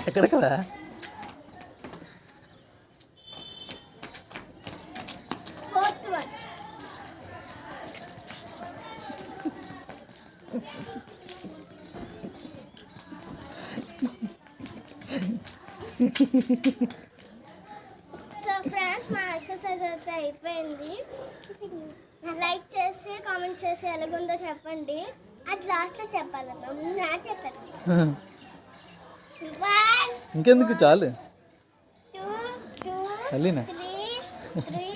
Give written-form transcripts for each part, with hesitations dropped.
ఎక్కడ కదా fourth one. So friends, మా ఎక్సర్సైజ్ అయితే అయిపోయింది. లైక్ చేసి కామెంట్ చేసి ఎలాగుందో చెప్పండి. అది లాస్ట్లో చెప్పాలన్నా నా చెప్పండి. ఇంకెందుకు చాలు 2 2 అలీనా 3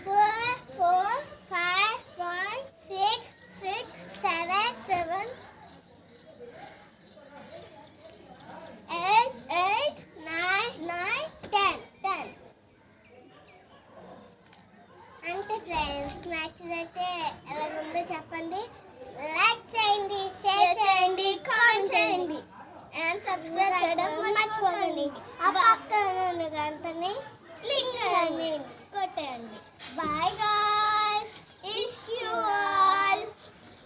4 4 5 5 6 6 7 7 8 8 9 9 10 10. అంటే ఫ్రెండ్స్, మ్యాచ్ అయితే ఎలాగుందో చెప్పండి. లైక్ చేయండి, షేర్ చేయండి, కామెంట్ చేయండి అండ్ సబ్స్క్రైబ్ చేయడం మర్చిపోకండి. ఆ పక్కన గంటని